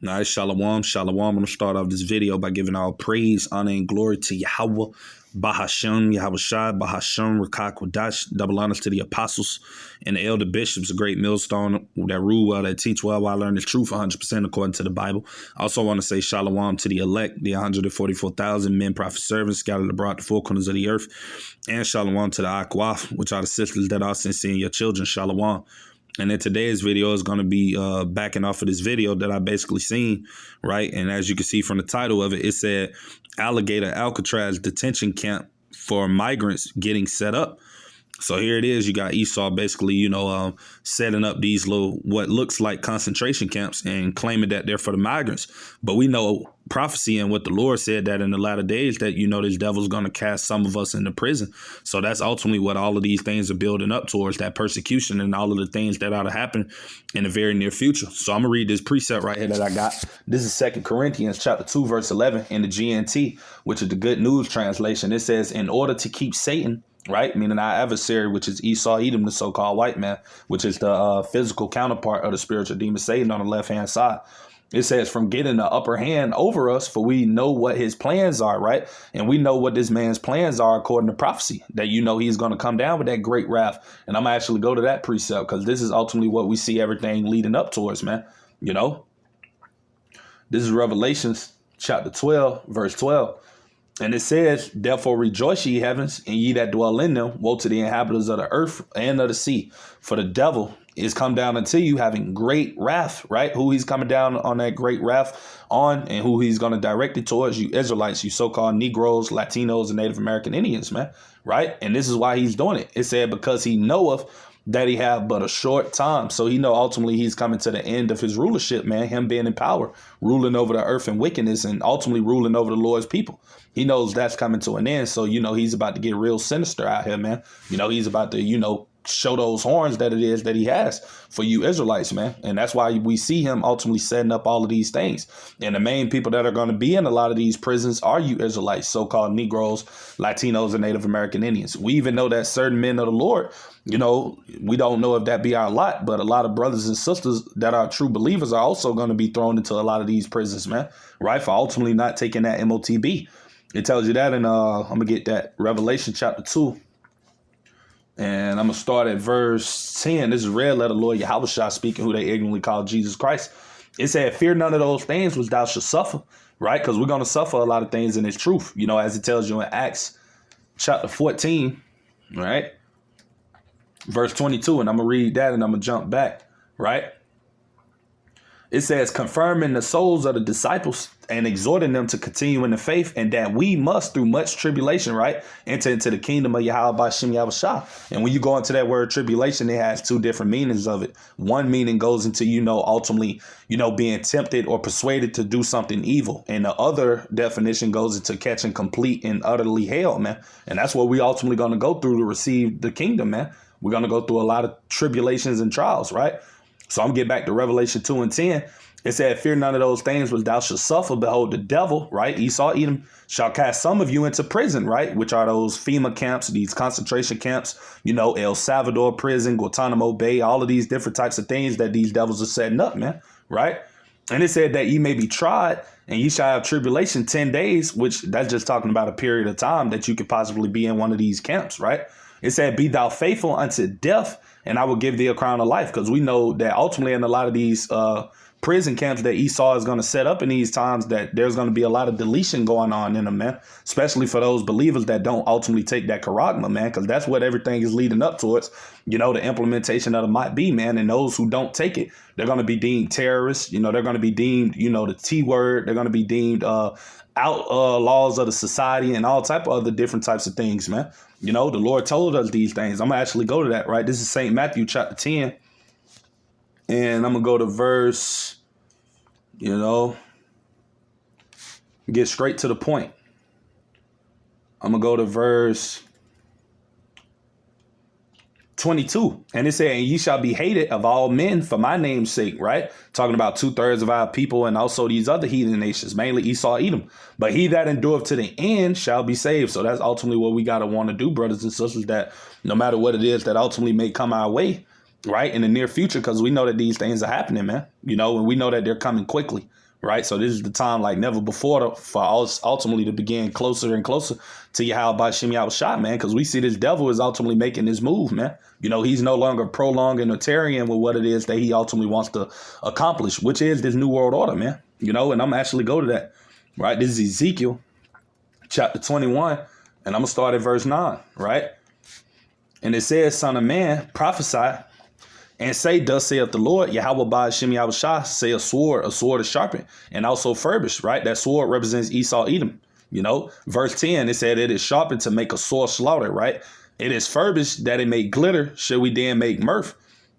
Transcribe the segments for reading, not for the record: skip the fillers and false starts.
Nice, shalom, shalom. I'm going to start off this video by giving all praise, honor, and glory to Yahweh, Bahashem, Yahweh Shai, Bahashem, Rakak Wadash, double honors to the apostles and the elder bishops, a great millstone that rule well, that teach well, while I learn the truth 100% according to the Bible. I also want to say shalom to the elect, the 144,000 men, prophet servants scattered abroad the four corners of the earth, and shalom to the Akwaf, which are the sisters that are sincere, your children, shalom. And then today's video is going to be backing off of this video that I basically seen, right? And as you can see from the title of it, it said Alligator Alcatraz detention camp for migrants getting set up. So here it is. You got Esau basically, setting up these little what looks like concentration camps and claiming that they're for the migrants. But we know prophecy and what the Lord said that in the latter days that, this devil's going to cast some of us into prison. So that's ultimately what all of these things are building up towards, that persecution and all of the things that ought to happen in the very near future. So I'm going to read this precept right here that I got. This is 2 Corinthians chapter 2, verse 11 in the GNT, which is the Good News translation. It says, in order to keep Satan, right, meaning our adversary, which is Esau, Edom, the so-called white man, which is the physical counterpart of the spiritual demon Satan on the left-hand side. It says from getting the upper hand over us, for we know what his plans are, right? And we know what this man's plans are according to prophecy, that he's going to come down with that great wrath. And I'm going to actually go to that precept because this is ultimately what we see everything leading up towards, man. This is Revelations chapter 12, verse 12. And it says, therefore rejoice, ye heavens, and ye that dwell in them. Woe to the inhabitants of the earth and of the sea. For the devil is come down unto you having great wrath, right? Who he's coming down on that great wrath on, and who he's going to direct it towards, you Israelites, you so-called Negroes, Latinos, and Native American Indians, man, right? And this is why he's doing it. It said, because he knoweth that he have but a short time. So he know ultimately he's coming to the end of his rulership, man, him being in power, ruling over the earth and wickedness, and ultimately ruling over the Lord's people. He knows that's coming to an end. So, he's about to get real sinister out here, man. He's about to, show those horns that it is that he has for you Israelites, man. And that's why we see him ultimately setting up all of these things. And the main people that are going to be in a lot of these prisons are you Israelites, so-called Negroes, Latinos, and Native American Indians. We even know that certain men of the Lord, we don't know if that be our lot, but a lot of brothers and sisters that are true believers are also going to be thrown into a lot of these prisons, man, right? For ultimately not taking that MOTB. It tells you that in, I'm going to get that Revelation chapter 2. And I'm going to start at verse 10. This is red letter Lord Yahweh Shai speaking, who they ignorantly call Jesus Christ. It said, fear none of those things which thou shalt suffer, right? Because we're going to suffer a lot of things in this truth, as it tells you in Acts chapter 14, right? Verse 22. And I'm going to read that and I'm going to jump back, right? It says, confirming the souls of the disciples and exhorting them to continue in the faith, and that we must, through much tribulation, right, enter into the kingdom of Yahweh Ba'Shem Yahweh Shah. And when you go into that word tribulation, it has two different meanings of it. One meaning goes into, ultimately, being tempted or persuaded to do something evil. And the other definition goes into catching complete and utterly hell, man. And that's what we ultimately going to go through to receive the kingdom, man. We're going to go through a lot of tribulations and trials, right? So I'm going to get back to Revelation 2 and 10. It said, fear none of those things which thou shalt suffer. Behold, the devil, right, Esau, Edom, shall cast some of you into prison, right, which are those FEMA camps, these concentration camps, El Salvador prison, Guantanamo Bay, all of these different types of things that these devils are setting up, man, right? And it said that ye may be tried and ye shall have tribulation 10 days, which that's just talking about a period of time that you could possibly be in one of these camps, right? It said, be thou faithful unto death, and I will give thee a crown of life. Because we know that ultimately in a lot of these prison camps that Esau is going to set up in these times, that there's going to be a lot of deletion going on in them, man, especially for those believers that don't ultimately take that charagma, man, because that's what everything is leading up towards, the implementation of it might be, man. And those who don't take it, they're going to be deemed terrorists. They're going to be deemed, the T word. They're going to be deemed outlaws of the society and all type of other different types of things, man. The Lord told us these things. I'm going to actually go to that, right? This is St. Matthew chapter 10. And I'm going to go to verse, get straight to the point. I'm going to go to verse 22. And it said, and ye shall be hated of all men for my name's sake, right? Talking about 2/3 of our people and also these other heathen nations, mainly Esau, Edom. But he that endureth to the end shall be saved. So that's ultimately what we got to want to do, brothers and sisters, that no matter what it is that ultimately may come our way, right, in the near future, because we know that these things are happening, man, and we know that they're coming quickly, right? So this is the time like never before for us ultimately to begin closer and closer to Yahweh Ba'Shem Yahushua, man, because we see this devil is ultimately making this move, man. He's no longer prolonging or tarrying with what it is that he ultimately wants to accomplish, which is this new world order, man. And I'm actually go to that, right? This is Ezekiel chapter 21, and I'm going to start at verse 9, right? And it says, Son of man, prophesy and say, thus saith the Lord, Yahweh Ba'Shem Yahushua, say a sword is sharpened and also furbished, right? That sword represents Esau, Edom. Verse 10, it said it is sharpened to make a sore slaughter, right? It is furbished that it may glitter. Should we then make mirth?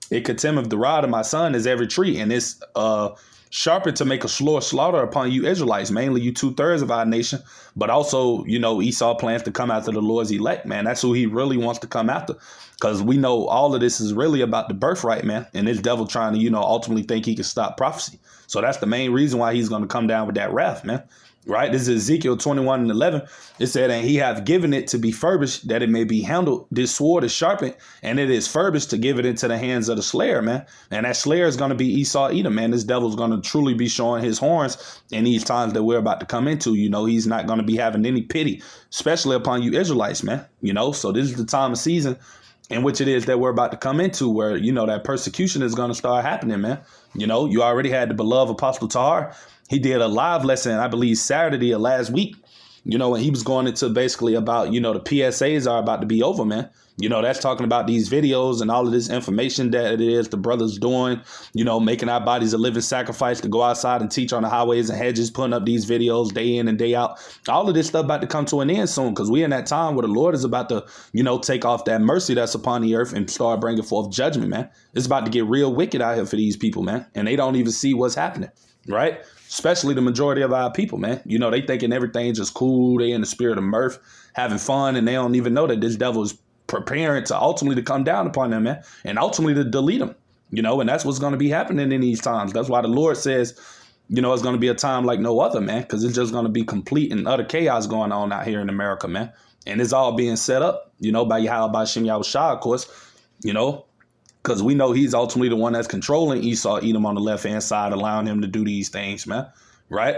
It contemneth the rod of my son as every tree. And it's sharpened to make a sore slaughter upon you Israelites, mainly you 2/3 of our nation. But also, Esau plans to come after the Lord's elect, man. That's who he really wants to come after. Because we know all of this is really about the birthright, man. And this devil trying to, ultimately think he can stop prophecy. So that's the main reason why he's going to come down with that wrath, man. Right? This is Ezekiel 21:11. It said, and he hath given it to be furbished, that it may be handled. This sword is sharpened, and it is furbished to give it into the hands of the slayer, man. And that slayer is going to be Esau, Edom, man. This devil's going to truly be showing his horns in these times that we're about to come into. He's not going to be having any pity, especially upon you Israelites, man. So this is the time of season in which it is that we're about to come into where, that persecution is going to start happening, man. You already had the beloved Apostle Tahar. He did a live lesson, I believe, Saturday of last week, and he was going into basically about, the PSAs are about to be over, man. That's talking about these videos and all of this information that it is the brothers doing, making our bodies a living sacrifice to go outside and teach on the highways and hedges, putting up these videos day in and day out. All of this stuff about to come to an end soon because we're in that time where the Lord is about to, take off that mercy that's upon the earth and start bringing forth judgment, man. It's about to get real wicked out here for these people, man. And they don't even see what's happening, right? Especially the majority of our people, man. They thinking everything's just cool. They in the spirit of mirth, having fun, and they don't even know that this devil is preparing to ultimately to come down upon them, man, and ultimately to delete them, and that's what's going to be happening in these times. That's why the Lord says, it's going to be a time like no other, man, because it's just going to be complete and utter chaos going on out here in America, man. And it's all being set up, by Yahweh Ba'Shem Yahushua, of course, because we know he's ultimately the one that's controlling Esau, Edom on the left-hand side, allowing him to do these things, man, right?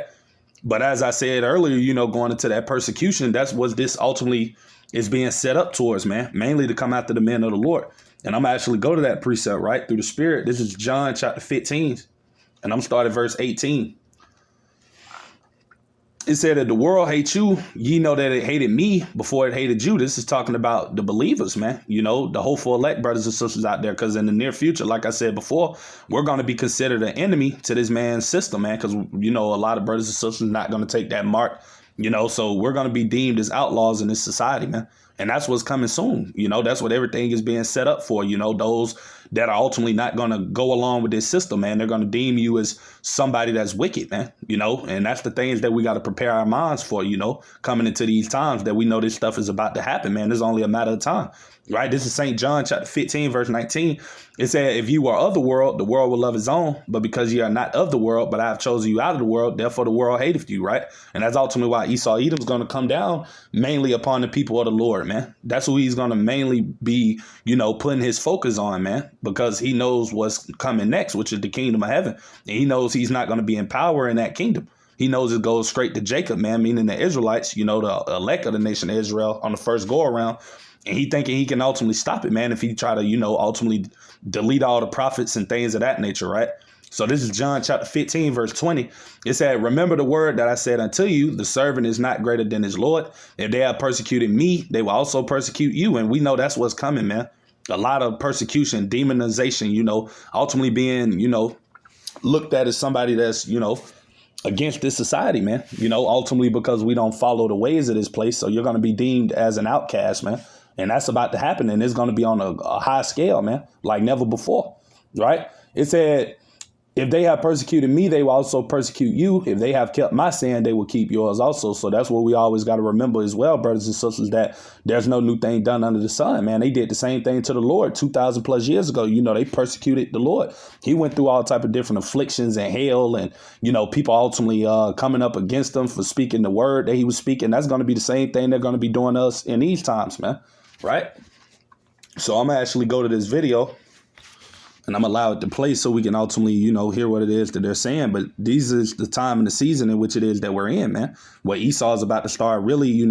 But as I said earlier, going into that persecution, that's what this ultimately is being set up towards, man, mainly to come after the men of the Lord. And I'm actually go to that precept, right, through the Spirit. This is John chapter 15, and I'm starting verse 18. It said that the world hates you. Ye know that it hated me before it hated you. This is talking about the believers, man. The hopeful elect brothers and sisters out there. Because in the near future, like I said before, we're going to be considered an enemy to this man's system, man. Because, a lot of brothers and sisters not going to take that mark, So we're going to be deemed as outlaws in this society, man. And that's what's coming soon. That's what everything is being set up for. Those that are ultimately not going to go along with this system, man. They're going to deem you as somebody that's wicked, man. And that's the things that we got to prepare our minds for, coming into these times that we know this stuff is about to happen, man. It's only a matter of time. Right. This is St. John chapter 15, verse 19. It said, if you are of the world will love his own. But because you are not of the world, but I have chosen you out of the world, therefore the world hateth you. Right. And that's ultimately why Esau Edom is going to come down mainly upon the people of the Lord, man. That's who he's going to mainly be, putting his focus on, man, because he knows what's coming next, which is the kingdom of heaven. And he knows he's not going to be in power in that kingdom. He knows it goes straight to Jacob, man, meaning the Israelites, the elect of the nation of Israel on the first go around. And he thinking he can ultimately stop it, man, if he try to, ultimately delete all the prophets and things of that nature, right? So this is John chapter 15, verse 20. It said, remember the word that I said unto you, the servant is not greater than his Lord. If they have persecuted me, they will also persecute you. And we know that's what's coming, man. A lot of persecution, demonization, ultimately being, looked at as somebody that's, against this society, man, ultimately because we don't follow the ways of this place. So you're going to be deemed as an outcast, man. And that's about to happen. And it's going to be on a high scale, man, like never before. Right. It said, if they have persecuted me, they will also persecute you. If they have kept my saying, they will keep yours also. So that's what we always got to remember as well, brothers and sisters, that there's no new thing done under the sun, man. They did the same thing to the Lord 2,000 plus years ago. They persecuted the Lord. He went through all type of different afflictions and hell and, people ultimately coming up against him for speaking the word that he was speaking. That's going to be the same thing they're going to be doing us in these times, man. Right. So I'm going to actually go to this video And I'm gonna allow it to play so we can ultimately, hear what it is that they're saying. But these is the time and the season in which it is that we're in, man. Where Esau is about to start really,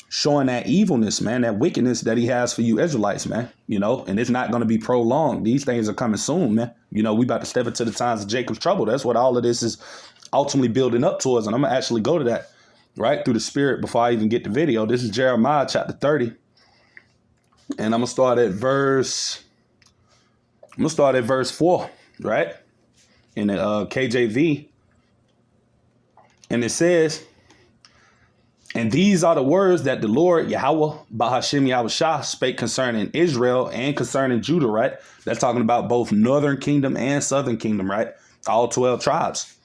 showing that evilness, man, that wickedness that he has for you Israelites, man. And it's not going to be prolonged. These things are coming soon, man. We about to step into the times of Jacob's trouble. That's what all of this is ultimately building up towards. And I'm gonna actually go to that right through the spirit before I even get the video. This is Jeremiah chapter 30. And I'm gonna start at verse 4, right? In the KJV. And it says, and these are the words that the Lord, Yahweh, Bahashem Yahushua, spake concerning Israel and concerning Judah, right? That's talking about both northern kingdom and southern kingdom, right? All 12 tribes.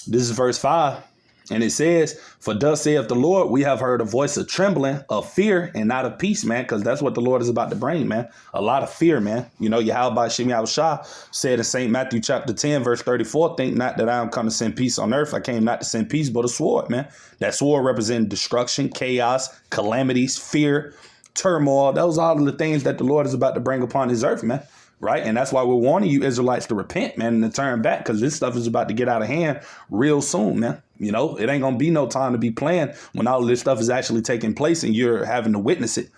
This is verse 5. And it says, for thus saith the Lord, we have heard a voice of trembling, of fear, and not of peace, man, because that's what the Lord is about to bring, man. A lot of fear, man. Yahweh Bahashem Yahushua said in St. Matthew chapter 10, verse 34, think not that I am come to send peace on earth. I came not to send peace, but a sword, man. That sword represents destruction, chaos, calamities, fear, turmoil. Those are all the things that the Lord is about to bring upon his earth, man. Right. And that's why we're warning you Israelites to repent, man, and to turn back, because this stuff is about to get out of hand real soon, man. It ain't going to be no time to be playing when all of this stuff is actually taking place and you're having to witness it,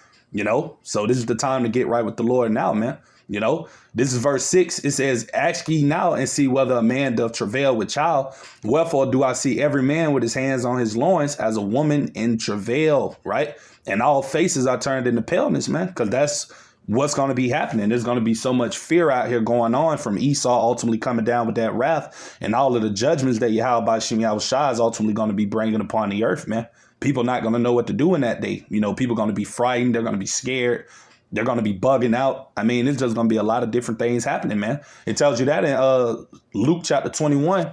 So this is the time to get right with the Lord now, man. This is verse 6. It says, ask ye now and see whether a man doth travail with child. Wherefore do I see every man with his hands on his loins as a woman in travail, right? And all faces are turned into paleness, man, because that's what's going to be happening. There's going to be so much fear out here going on from Esau ultimately coming down with that wrath and all of the judgments that Yahweh Bahashem Yahushua is ultimately going to be bringing upon the earth, man. People not going to know what to do in that day. People going to be frightened. They're going to be scared. They're going to be bugging out. I mean, it's just going to be a lot of different things happening, man. It tells you that in Luke chapter 21,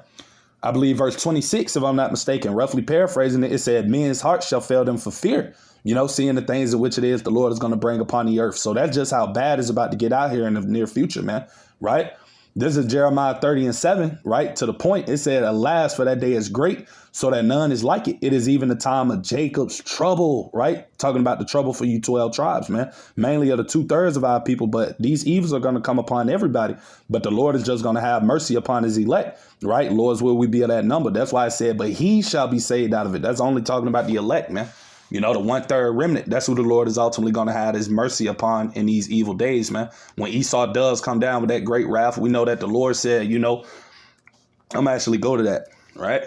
I believe verse 26, if I'm not mistaken, roughly paraphrasing it, it said, men's hearts shall fail them for fear. Seeing the things in which it is the Lord is going to bring upon the earth. So that's just how bad it's about to get out here in the near future, man. Right. This is Jeremiah 30:7. Right. To the point, it said, alas, for that day is great, so that none is like it. It is even the time of Jacob's trouble. Right. Talking about the trouble for you 12 tribes, man. Mainly of the 2/3 of our people. But these evils are going to come upon everybody. But the Lord is just going to have mercy upon his elect. Right. Lord's will we be of that number. That's why I said, but he shall be saved out of it. That's only talking about the elect, man. The 1/3 remnant, that's who the Lord is ultimately going to have his mercy upon in these evil days, man. When Esau does come down with that great wrath, we know that the Lord said, I'm actually go to that, right?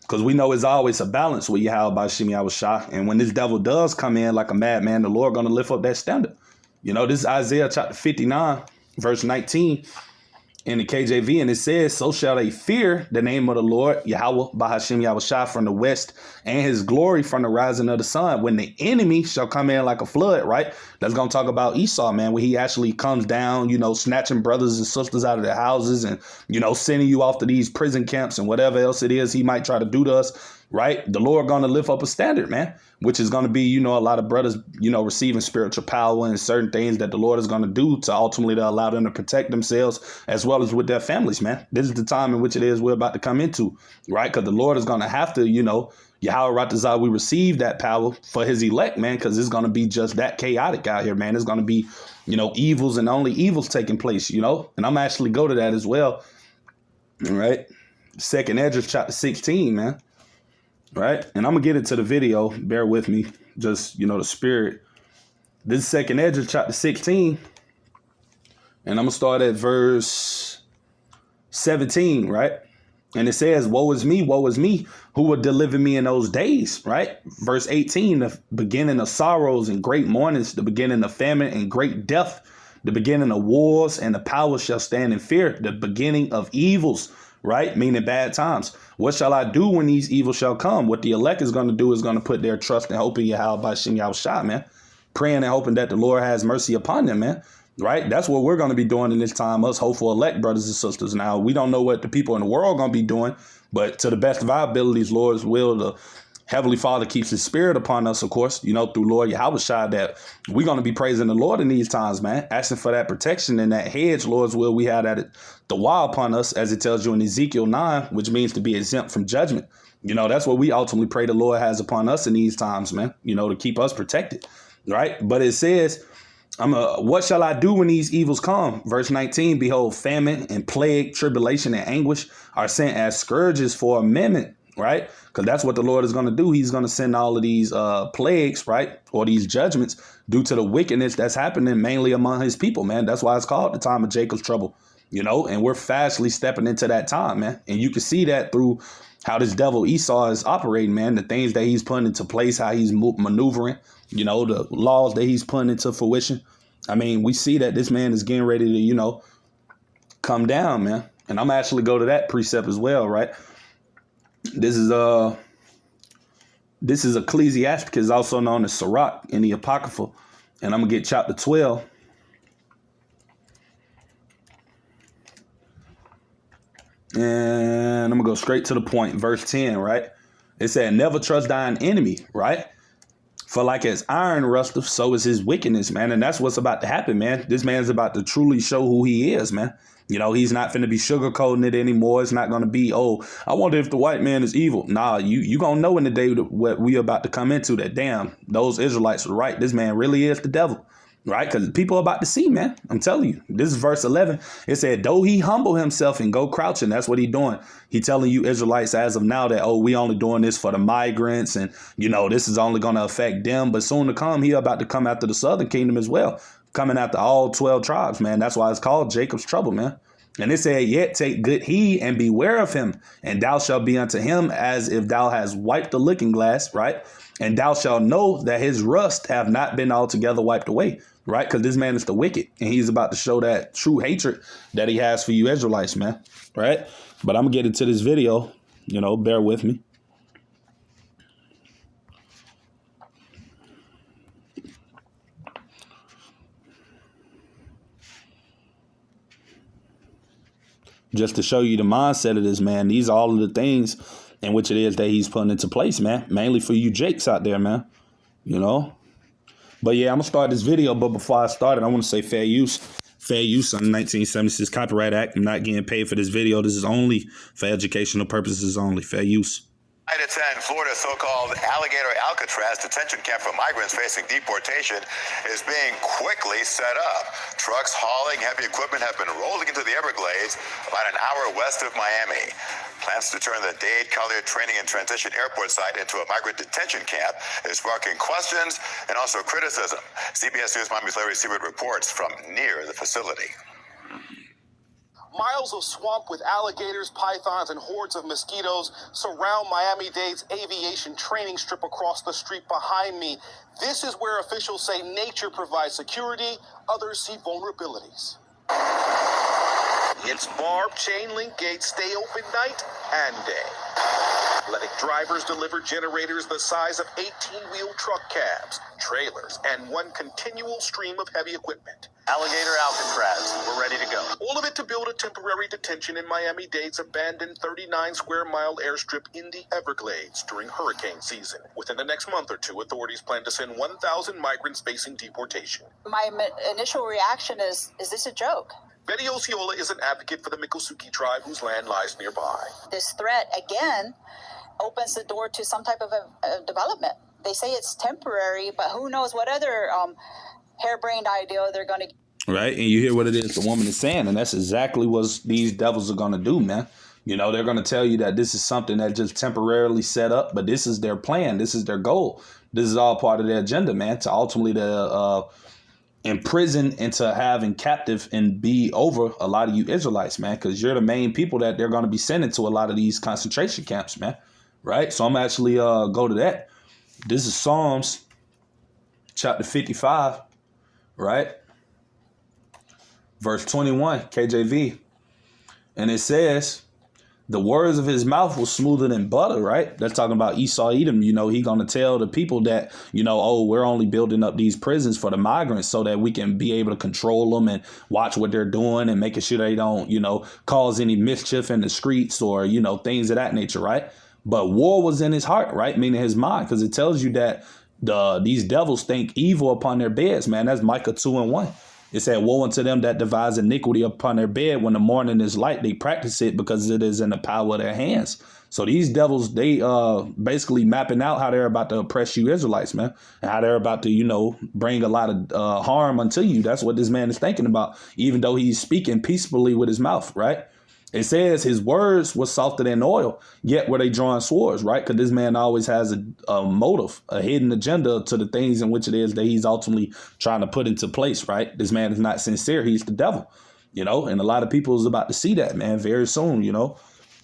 Because we know it's always a balance with Yahweh Bahashem Yahushua. And when this devil does come in like a madman, the Lord going to lift up that standard. This is Isaiah chapter 59, verse 19. In the KJV, and it says, so shall they fear the name of the Lord, Yahweh Bahashem Yahushua, from the west, and his glory from the rising of the sun, when the enemy shall come in like a flood, right? That's going to talk about Esau, man, when he actually comes down, snatching brothers and sisters out of their houses and, sending you off to these prison camps and whatever else it is he might try to do to us. Right. The Lord going to lift up a standard, man, which is going to be, a lot of brothers, receiving spiritual power and certain things that the Lord is going to do to ultimately to allow them to protect themselves as well as with their families, man. This is the time in which it is we're about to come into. Right. Because the Lord is going to have to, Yahweh Ratazah, we receive that power for his elect, man, because it's going to be just that chaotic out here, man. It's going to be, evils and only evils taking place, and I'm actually go to that as well. All right. 2nd Esdras chapter 16, man. Right. And I'm going to get into the video. Bear with me. Just, the spirit. This is 2nd Esdras chapter 16. And I'm going to start at verse 17. Right. And it says, woe is me, who will deliver me in those days. Right. Verse 18, the beginning of sorrows and great mournings, the beginning of famine and great death, the beginning of wars, and the power shall stand in fear, the beginning of evils. Right. Meaning bad times. What shall I do when these evils shall come? What the elect is going to do is going to put their trust and hope in Yahweh Bahashem Yahushua, man. Praying and hoping that the Lord has mercy upon them, man. Right. That's what we're going to be doing in this time. Us hopeful elect brothers and sisters. Now, we don't know what the people in the world are going to be doing, but to the best of our abilities, Lord's will, the Heavenly Father keeps his spirit upon us, of course, through Lord Yahushua, that we're going to be praising the Lord in these times, man, asking for that protection and that hedge, Lord's will, we have that the wall upon us, as it tells you in Ezekiel 9, which means to be exempt from judgment. That's what we ultimately pray the Lord has upon us in these times, man, to keep us protected. Right. But it says, What shall I do when these evils come? Verse 19, behold, famine and plague, tribulation and anguish are sent as scourges for a minute, right? Because that's what the Lord is going to do. He's going to send all of these plagues, right? Or these judgments due to the wickedness that's happening mainly among his people, man. That's why it's called the time of Jacob's trouble, and we're fastly stepping into that time, man. And you can see that through how this devil Esau is operating, man, the things that he's putting into place, how he's maneuvering, the laws that he's putting into fruition. I mean, we see that this man is getting ready to, come down, man. And I'm actually go to that precept as well, right? This is Ecclesiasticus, also known as Sirach in the Apocrypha. And I'm going to get chapter 12. And I'm going to go straight to the point. Verse 10, right? It said, never trust thine enemy, right? For like as iron rusteth, so is his wickedness, man. And that's what's about to happen, man. This man's about to truly show who he is, man. He's not going to be sugarcoating it anymore. It's not going to be, oh, I wonder if the white man is evil. Nah, you going to know in the day what we about to come into that, damn, those Israelites were right. This man really is the devil. Right? Because people are about to see, man. I'm telling you. This is verse 11. It said, though he humble himself and go crouching, that's what he doing. He telling you Israelites as of now that, we only doing this for the migrants and, this is only going to affect them. But soon to come, he about to come after the southern kingdom as well. Coming after all 12 tribes, man. That's why it's called Jacob's trouble, man. And it said, yet take good heed and beware of him, and thou shalt be unto him as if thou hast wiped the looking glass, right? And thou shalt know that his rust have not been altogether wiped away. Right, because this man is the wicked, and he's about to show that true hatred that he has for you Israelites, man. Right, but I'm gonna get into this video. Bear with me. Just to show you the mindset of this man. These are all of the things in which it is that he's putting into place, man. Mainly for you Jakes out there, man. But yeah, I'm going to start this video. But before I start it, I want to say fair use. Fair use on the 1976 Copyright Act. I'm not getting paid for this video. This is only for educational purposes only. Fair use. At 10, Florida's so-called Alligator Alcatraz detention camp for migrants facing deportation is being quickly set up. Trucks hauling heavy equipment have been rolling into the Everglades about an hour west of Miami. Plans to turn the Dade Collier Training and Transition Airport site into a migrant detention camp is sparking questions and also criticism. CBS News Miami's Larry Seward reports from near the facility. Miles of swamp with alligators, pythons, and hordes of mosquitoes surround Miami-Dade's aviation training strip across the street behind me. This is where officials say nature provides security, others see vulnerabilities. Its barbed chain link gates stay open night and day, letting drivers deliver generators the size of 18-wheel truck cabs, trailers, and one continual stream of heavy equipment. Alligator Alcatraz, we're ready to go. All of it to build a temporary detention in Miami-Dade's abandoned 39-square-mile airstrip in the Everglades during hurricane season. Within the next month or two, authorities plan to send 1,000 migrants facing deportation. My initial reaction is this a joke? Betty Osceola is an advocate for the Miccosukee tribe whose land lies nearby. This threat, again, opens the door to some type of a development. They say it's temporary, but who knows what other harebrained idea they're going to. Right. And you hear what it is the woman is saying. And that's exactly what these devils are going to do, man. They're going to tell you that this is something that just temporarily set up. But this is their plan. This is their goal. This is all part of their agenda, man, to ultimately imprison and to have in captive and be over a lot of you Israelites, man, because you're the main people that they're going to be sending to a lot of these concentration camps, man. Right. So I'm actually go to that. This is Psalms chapter 55. Right. Verse 21, KJV. And it says, the words of his mouth was smoother than butter, right? That's talking about Esau Edom. He going to tell the people that, we're only building up these prisons for the migrants so that we can be able to control them and watch what they're doing and making sure they don't, cause any mischief in the streets or, things of that nature, right? But war was in his heart, right? Meaning his mind, because it tells you that these devils think evil upon their beds, man. That's Micah 2:1. It said, woe unto them that devise iniquity upon their bed. When the morning is light, they practice it because it is in the power of their hands. So these devils, they basically mapping out how they're about to oppress you Israelites, man, and how they're about to, you know, bring a lot of harm unto you. That's what this man is thinking about, even though he's speaking peacefully with his mouth, right? It says his words were softer than oil, yet were they drawing swords, right? Because this man always has a motive, a hidden agenda to the things in which it is that he's ultimately trying to put into place, right? This man is not sincere. He's the devil, you know, and a lot of people is about to see that, man, very soon, you know,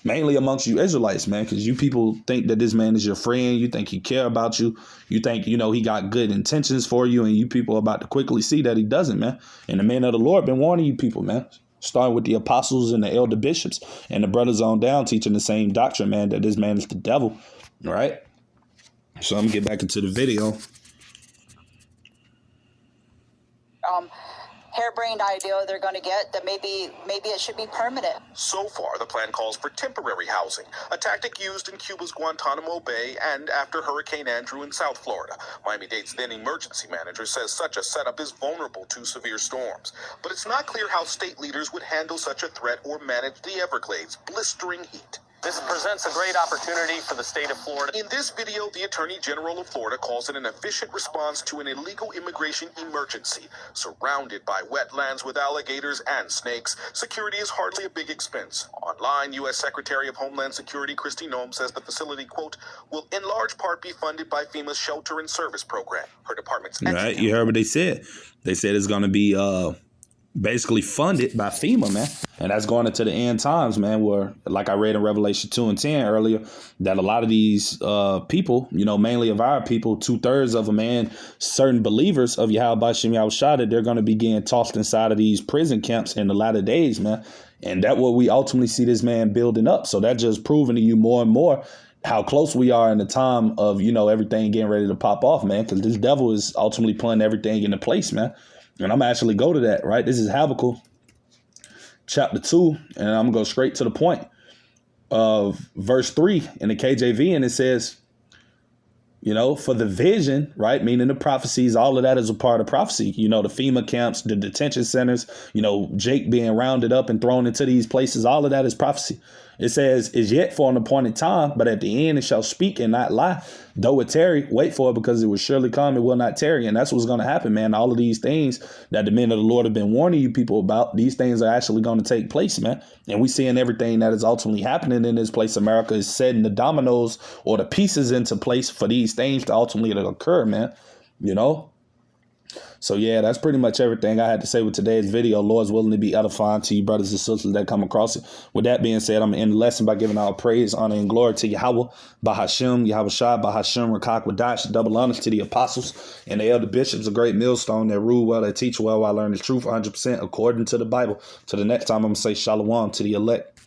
mainly amongst you Israelites, man, because you people think that this man is your friend. You think he care about you. You think, you know, he got good intentions for you, and you people are about to quickly see that he doesn't, man. And the men of the Lord been warning you people, man. Starting with the apostles and the elder bishops and the brothers on down teaching the same doctrine, man, that this man is the devil, right? So I'm going to get back into the video. Harebrained idea they're going to get that maybe it should be permanent. So far, the plan calls for temporary housing, a tactic used in Cuba's Guantanamo Bay and after Hurricane Andrew in South Florida. Miami-Dade's then emergency manager says such a setup is vulnerable to severe storms. But it's not clear how state leaders would handle such a threat or manage the Everglades' blistering heat. This presents a great opportunity for the state of Florida. In this video, the Attorney General of Florida calls it an efficient response to an illegal immigration emergency. Surrounded by wetlands with alligators and snakes, security is hardly a big expense. Online, U.S. Secretary of Homeland Security Kristi Noem says the facility, quote, will in large part be funded by FEMA's Shelter and Service Program. Her department's... Right, you heard what they said. They said it's going to be basically funded by FEMA, man. And that's going into the end times, man, where, like I read in Revelation 2 and 10 earlier, that a lot of these people, you know, mainly of our people, 2/3 of them and certain believers of Yahweh Bashim Yahushua, that they're going to be getting tossed inside of these prison camps in the latter days, man. And that's what we ultimately see this man building up. So that just proving to you more and more how close we are in the time of, you know, everything getting ready to pop off, man, because this devil is ultimately putting everything into place, man. And I'm actually go to that, right? This is Habakkuk chapter 2, and I'm going to go straight to the point of verse 3 in the KJV, and it says, you know, for the vision, right, meaning the prophecies, all of that is a part of prophecy. You know, the FEMA camps, the detention centers, you know, Jake being rounded up and thrown into these places, all of that is prophecy. It says, is yet for an appointed time, but at the end it shall speak and not lie. Though it tarry, wait for it, because it will surely come, it will not tarry. And that's what's going to happen, man. All of these things that the men of the Lord have been warning you people about, these things are actually going to take place, man. And we seeing everything that is ultimately happening in this place. America is setting the dominoes or the pieces into place for these things to ultimately occur, man. You know? So, yeah, that's pretty much everything I had to say with today's video. Lord's willing to be edifying to you brothers and sisters that come across it. With that being said, I'm going to end the lesson by giving all praise, honor, and glory to Yahweh, Bahashim, Yahweh Shai, Bahashim, Rakak, Wadash, double honors to the apostles and the elder bishops, a great millstone that rule well, that teach well, while I learn the truth 100% according to the Bible. Till the next time, I'm going to say shalom to the elect.